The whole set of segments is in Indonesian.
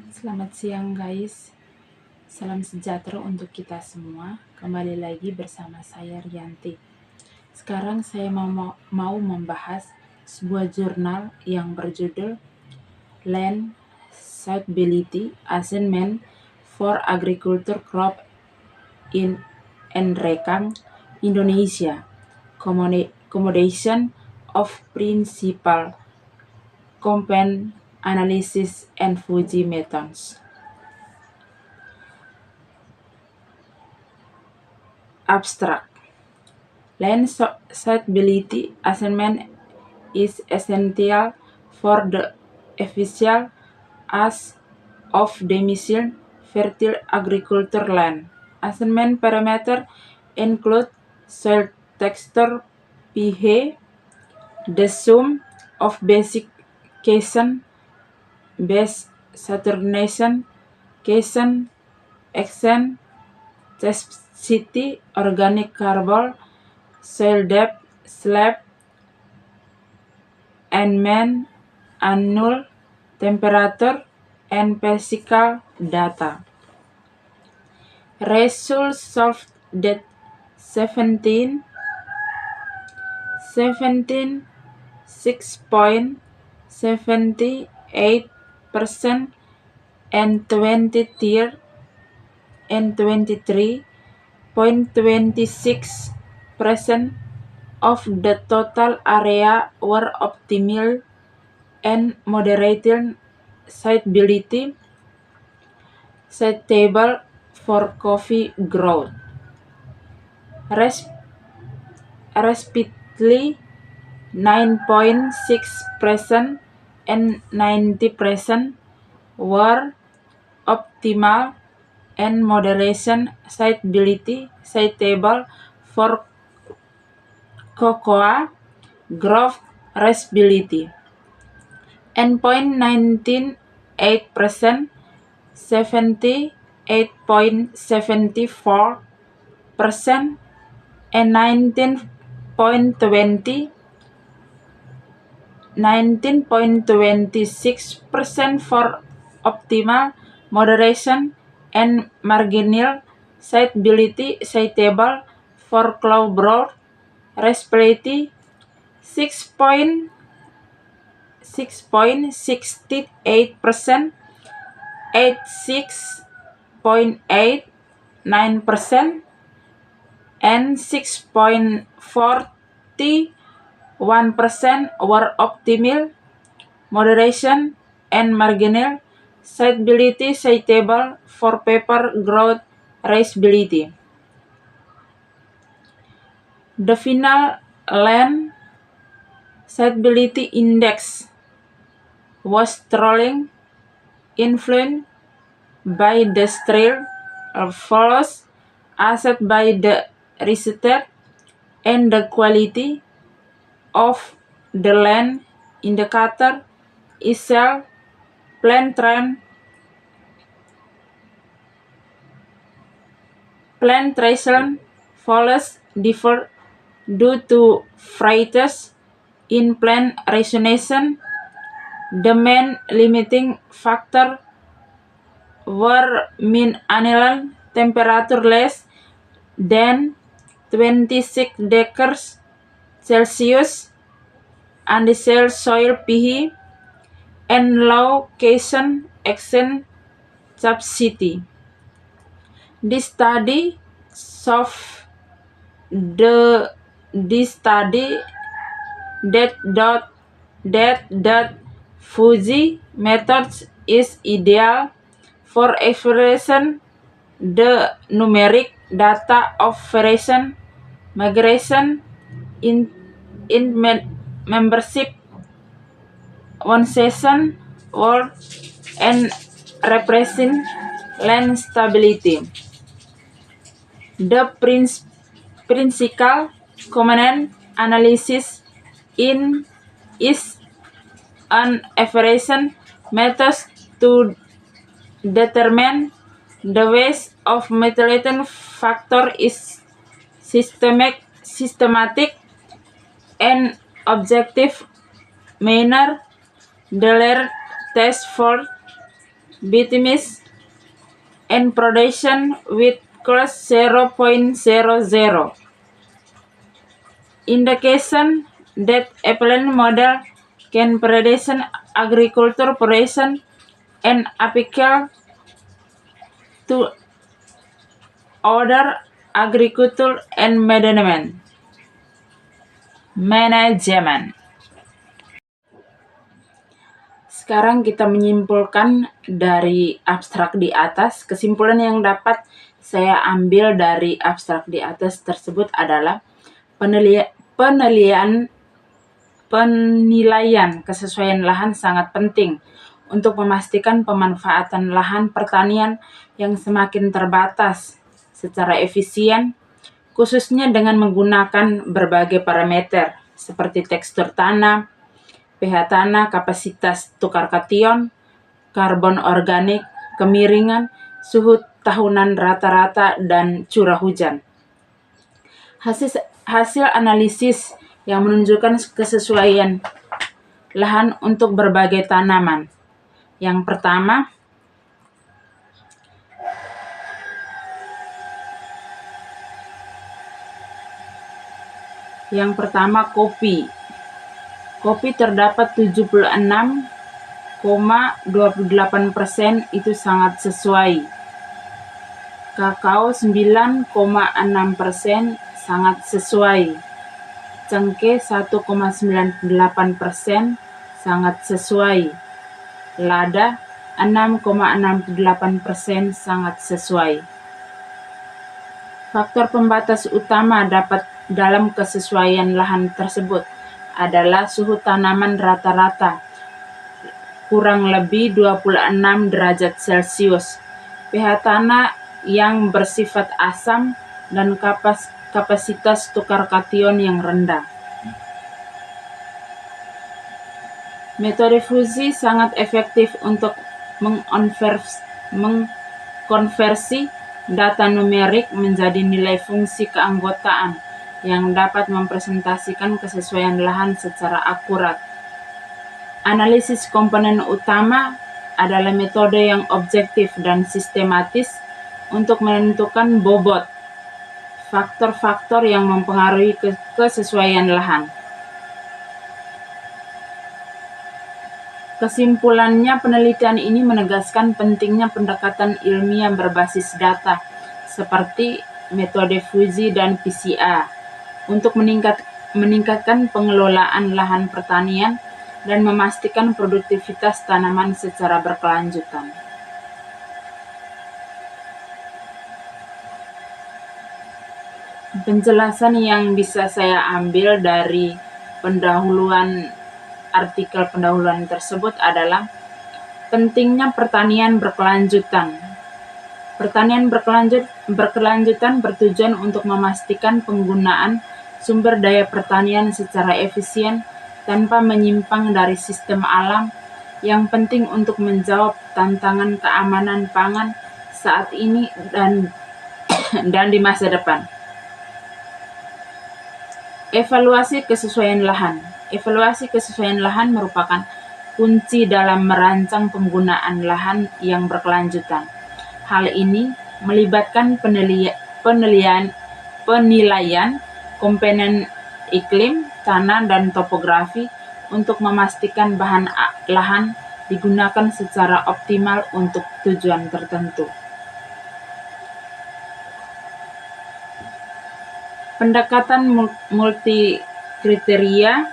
Selamat siang guys, salam sejahtera untuk kita semua. Kembali lagi bersama saya Rianti. Sekarang saya mau membahas sebuah jurnal yang berjudul Land Suitability Assessment for Agriculture Crop in Enrekang, Indonesia, Accommodation of Principal Compound Analysis and Fuji Methods. Abstract. Land suitability assessment is essential for the efficient use of domicile fertile agriculture land. Assessment parameters include soil texture pH, the sum of basic cation, base saturation cation, accent, toxicity, organic carbon, soil depth, slab, and mean annual temperature and physical data. Results of that 6.78% and 23.26% of the total area were optimal and moderate suitability suitable for coffee growth. Respectively, 9.6% and 90% were optimal and moderation suitability suitable for cocoa growth respectively, and 0.98%, 78.74%, and 19.26% for optimal, moderation, and marginal suitability suitable for cow growth respectively. 6.68%, 86.89%, and 6.41% were optimal, moderation, and marginal suitability suitable for pepper growth respectively. The final land suitability index was strongly influenced by the strength of follows assessed by the researcher and the quality of the land indicator itself. Plantation follows differ due to variations in plant resonation. The main limiting factor were mean annual temperature less than 26 degrees Celsius, undesirable soil pH, and low cation accent subsidy. This study that Fuji methods is ideal for expressing the numeric data of variation, migration in membership, one-season world, and representing land stability. The principal component analysis is an evaluation method to determine the weight of methylation factor is systematic and objective manner. The latter test for bituminous and production with class 0.00. Indication that appellant model can predict agriculture operation and applicable to other agriculture and management. Sekarang kita menyimpulkan dari abstrak di atas. Kesimpulan yang dapat saya ambil dari abstrak di atas tersebut adalah penilaian kesesuaian lahan sangat penting untuk memastikan pemanfaatan lahan pertanian yang semakin terbatas secara efisien, khususnya dengan menggunakan berbagai parameter seperti tekstur tanah, pH tanah, kapasitas tukar kation, karbon organik, kemiringan, suhu tahunan rata-rata, dan curah hujan. Hasil analisis yang menunjukkan kesesuaian lahan untuk berbagai tanaman. Yang pertama kopi. Kopi terdapat 76,28% itu sangat sesuai. Kakao 9,6% sangat sesuai. Cengkeh 1,98% sangat sesuai. Lada 6,68% sangat sesuai. Faktor pembatas utama dalam kesesuaian lahan tersebut adalah suhu tanaman rata-rata kurang lebih 26 derajat Celcius, pH tanah yang bersifat asam, dan kapasitas tukar kation yang rendah. Metode fusi sangat efektif untuk mengkonversi data numerik menjadi nilai fungsi keanggotaan yang dapat mempresentasikan kesesuaian lahan secara akurat. Analisis komponen utama adalah metode yang objektif dan sistematis untuk menentukan bobot faktor-faktor yang mempengaruhi kesesuaian lahan. Kesimpulannya, penelitian ini menegaskan pentingnya pendekatan ilmiah berbasis data seperti metode fusi dan PCA untuk meningkatkan pengelolaan lahan pertanian dan memastikan produktivitas tanaman secara berkelanjutan. Penjelasan yang bisa saya ambil dari artikel pendahuluan tersebut adalah pentingnya pertanian berkelanjutan. Pertanian berkelanjutan bertujuan untuk memastikan penggunaan sumber daya pertanian secara efisien tanpa menyimpang dari sistem alam, yang penting untuk menjawab tantangan keamanan pangan saat ini dan di masa depan. Evaluasi kesesuaian lahan. Evaluasi kesesuaian lahan merupakan kunci dalam merancang penggunaan lahan yang berkelanjutan. Hal ini melibatkan penilaian komponen iklim, tanah, dan topografi untuk memastikan bahan lahan digunakan secara optimal untuk tujuan tertentu. Pendekatan multi kriteria,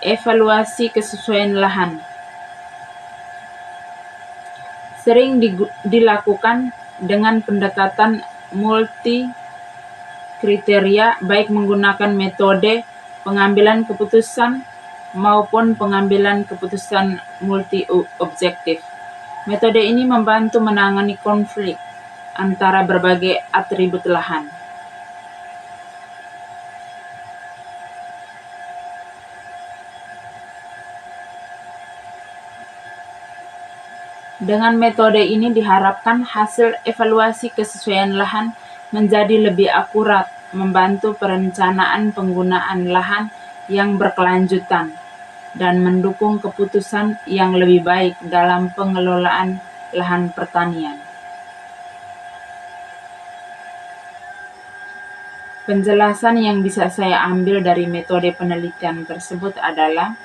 evaluasi kesesuaian lahan sering dilakukan dengan pendekatan multi kriteria, baik menggunakan metode pengambilan keputusan maupun pengambilan keputusan multi objektif. Metode ini membantu menangani konflik antara berbagai atribut lahan. Dengan metode ini diharapkan hasil evaluasi kesesuaian lahan menjadi lebih akurat, membantu perencanaan penggunaan lahan yang berkelanjutan, dan mendukung keputusan yang lebih baik dalam pengelolaan lahan pertanian. Penjelasan yang bisa saya ambil dari metode penelitian tersebut adalah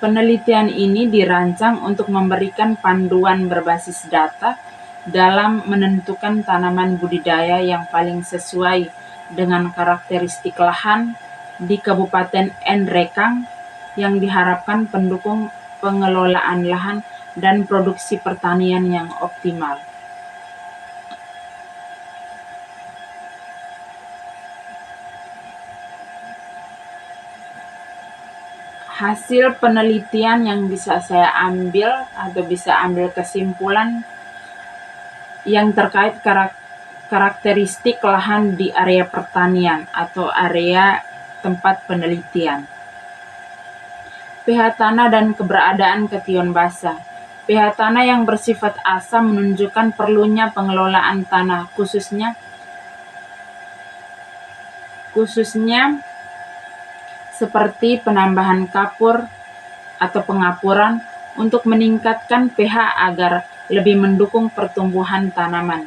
penelitian ini dirancang untuk memberikan panduan berbasis data dalam menentukan tanaman budidaya yang paling sesuai dengan karakteristik lahan di Kabupaten Nrekang yang diharapkan pendukung pengelolaan lahan dan produksi pertanian yang optimal. Hasil penelitian yang bisa saya ambil atau bisa ambil kesimpulan yang terkait karakteristik lahan di area pertanian atau area tempat penelitian. pH tanah dan keberadaan kation basa. pH tanah yang bersifat asam menunjukkan perlunya pengelolaan tanah, khususnya seperti penambahan kapur atau pengapuran untuk meningkatkan pH agar lebih mendukung pertumbuhan tanaman.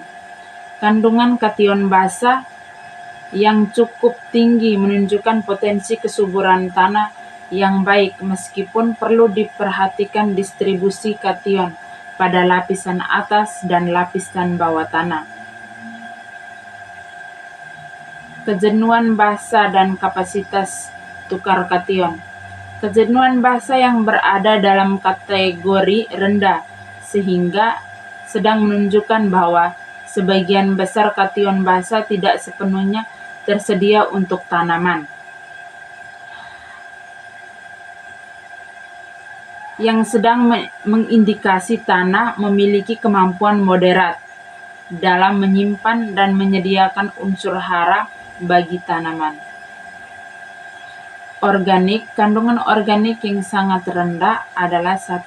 Kandungan kation basa yang cukup tinggi menunjukkan potensi kesuburan tanah yang baik, meskipun perlu diperhatikan distribusi kation pada lapisan atas dan lapisan bawah tanah. Kejenuhan basa dan kapasitas tukar kation. Kejenuhan basa yang berada dalam kategori rendah sehingga sedang menunjukkan bahwa sebagian besar kation basa tidak sepenuhnya tersedia untuk tanaman. Yang sedang mengindikasi tanah memiliki kemampuan moderat dalam menyimpan dan menyediakan unsur hara bagi tanaman. Organik, kandungan organik yang sangat rendah adalah 1%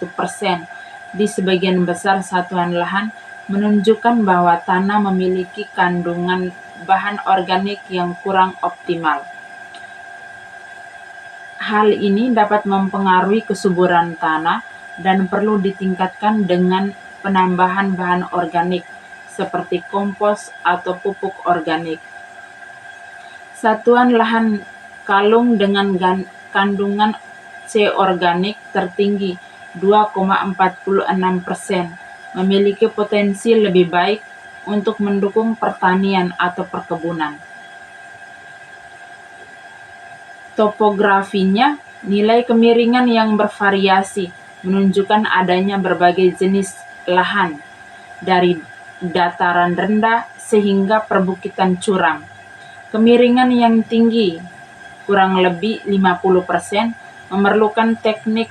di sebagian besar satuan lahan, menunjukkan bahwa tanah memiliki kandungan bahan organik yang kurang optimal. Hal ini dapat mempengaruhi kesuburan tanah dan perlu ditingkatkan dengan penambahan bahan organik seperti kompos atau pupuk organik. Satuan lahan kalung dengan kandungan C organik tertinggi 2,46% memiliki potensi lebih baik untuk mendukung pertanian atau perkebunan. Topografinya, nilai kemiringan yang bervariasi menunjukkan adanya berbagai jenis lahan, dari dataran rendah sehingga perbukitan curam. Kemiringan yang tinggi, kurang lebih 50%, memerlukan teknik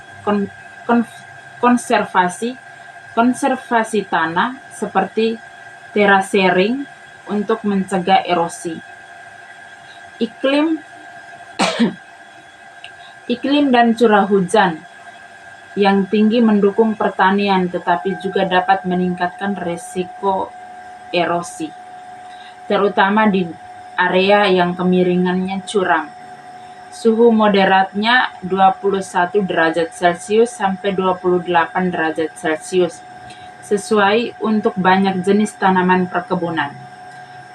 konservasi tanah seperti terasering untuk mencegah erosi. Iklim dan curah hujan yang tinggi mendukung pertanian, tetapi juga dapat meningkatkan risiko erosi, terutama di area yang kemiringannya curam. Suhu moderatnya 21 derajat Celcius sampai 28 derajat Celcius, sesuai untuk banyak jenis tanaman perkebunan.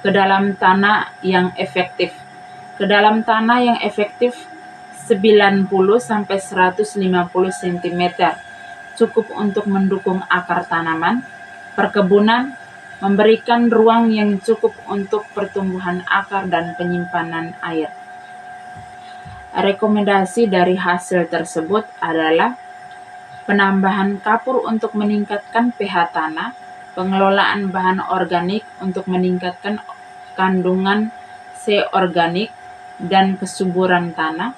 Kedalam tanah yang efektif. Kedalam tanah yang efektif 90 sampai 150 cm cukup untuk mendukung akar tanaman. Perkebunan memberikan ruang yang cukup untuk pertumbuhan akar dan penyimpanan air. Rekomendasi dari hasil tersebut adalah penambahan kapur untuk meningkatkan pH tanah, pengelolaan bahan organik untuk meningkatkan kandungan C organik dan kesuburan tanah,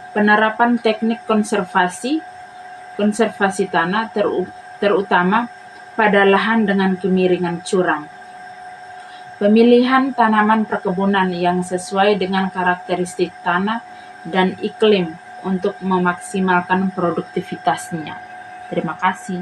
penerapan teknik konservasi tanah terutama pada lahan dengan kemiringan curam. Pemilihan tanaman perkebunan yang sesuai dengan karakteristik tanah dan iklim untuk memaksimalkan produktivitasnya. Terima kasih.